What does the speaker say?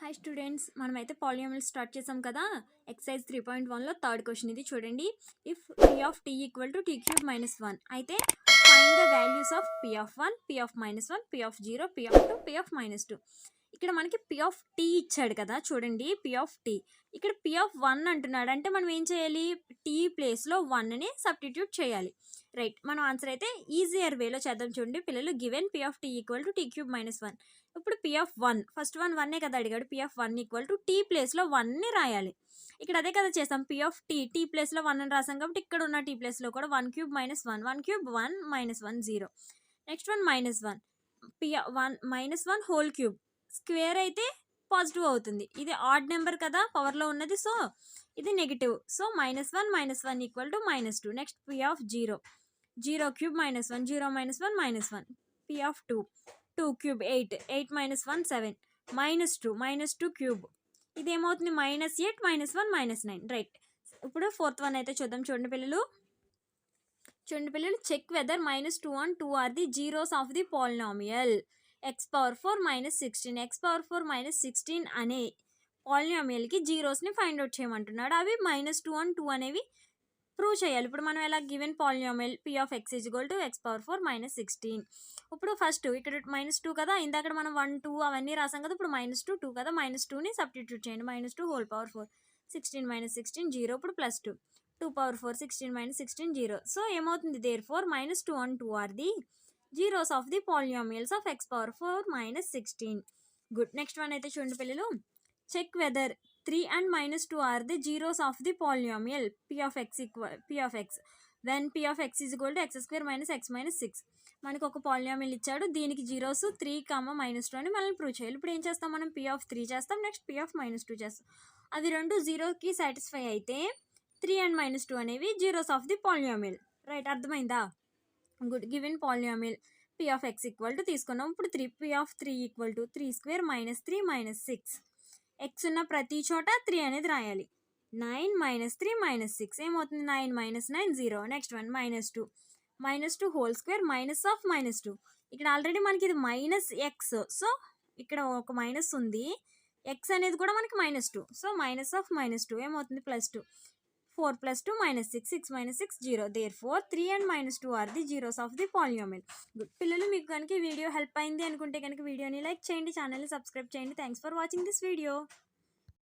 Hi students, మనమైతే polynomials start చేసాం కదా. ఎక్సర్సైజ్ 3.1లో థర్డ్ క్వశ్చన్ ఇది చూడండి. If p of t equal to t³ - 1 అయితే find the values of p of 1, p of -1, p of 0, p of 2, p of -2. ఇక్కడ మనకి p of t ఇచ్చాడు కదా, చూడండి p of t. ఇక్కడ p of 1 అంటున్నాడు, అంటే మనం ఏం చేయాలి, t ప్లేస్లో 1ని సబ్స్టిట్యూట్ చేయాలి. రైట్, మనం ఆన్సర్ అయితే ఈజియర్ వేలో చేద్దాం. చూడండి పిల్లలు, given p of t equal to t³ - 1. ఇప్పుడు p of 1 ఫస్ట్ 1 కదా అడిగాడు. p of 1 equal to t ప్లేస్లో 1ని రాయాలి. ఇక్కడ అదే కదా చేస్తాం, p of t ప్లేస్లో 1 అని రాసాం కాబట్టి ఇక్కడ ఉన్న t ప్లేస్లో కూడా 1³ - 1, 1³ 1 -1 0. Next 1 -1, -1 whole cube. స్క్వేర్ అయితే పాజిటివ్ అవుతుంది, ఇది ఆడ్ నెంబర్ కదా పవర్లో ఉన్నది, సో ఇది negative. So -1 -1 equal to -2. Next p of 0, 0³ - 1, 0 -1 -1. p of 2, 2³ 8, 8 -1 7, -2 cube. ఇది ఏమవుతుంది, -8 -1 -9. రైట్, ఇప్పుడు ఫోర్త్ వన్ అయితే చూద్దాం. చూడండి పిల్లలు, check whether -2 and 2 are the zeros of the polynomial x⁴ -16. x⁴ -16 అనే పాలినామియల్కి జీరోస్ని ఫైండ్ అవుట్ చేయమంటున్నాడు. అవి -2 and 2 అనేవి ప్రూవ్ చేయాలి. ఇప్పుడు మనం ఎలా, given polynomial p of x equal to x⁴ -16. ఇప్పుడు ఫస్ట్ ఇక్కడ -2 కదా, ఇందాక మనం 1 2 అవన్నీ రాసాం కదా. ఇప్పుడు -2 2 కదా, -2ని సబ్స్టిట్యూట్ చేయండి. -2 హోల్ పవర్ 4, 16 - 16 0. ఇప్పుడు +2, 2⁴ 16 - 16 0. సో ఏమవుతుంది, therefore -2 and 2 are the zeros of the polynomials of x⁴ -16. Good. Next one అయితే చూడండి పిల్లలు, check whether 3 and -2 are the zeros of the polynomial p of x when p of x is equal to x² - x - 6. మనకు ఒక polynomial ఇచ్చాడు, దీనికి zeros 3, -2 అని మనం prove చేయాలి. ఇప్పుడు ఏం చేస్తాం, మనం p of 3 చేస్తాం, నెక్స్ట్ p of -2 చేస్తాం. అవి రెండు 0కి సాటిస్ఫై అయితే 3 and -2 అనేవి zeros of the polynomial. Right, అర్థమైందా? Good. Given polynomial p of x equal to తీసుకున్నాం. ఇప్పుడు p of 3 equal to 3² - 3 - 6. x ఉన్న ప్రతి చోట 3 అనేది రాయాలి. 9 - 3 - 6 ఏమవుతుంది, 9 - 9 0. Next one -2 whole square -2. ఇక్కడ ఆల్రెడీ మనకి ఇది -x, సో ఇక్కడ ఒక మైనస్ ఉంది, x అనేది కూడా మనకి -2, సో -2 ఏమవుతుంది, +2. 4 + 2 -6, 6 - 6 0. Therefore 3 and -2 are the zeros of the polynomial. Good. పిల్లలు, మీకు కనుక ఈ వీడియో హెల్ప్ అయింది అనుకుంటే కనుక వీడియోని లైక్ చేయండి, ఛానల్ని సబ్స్క్రైబ్ చేయండి. Thanks for watching this video.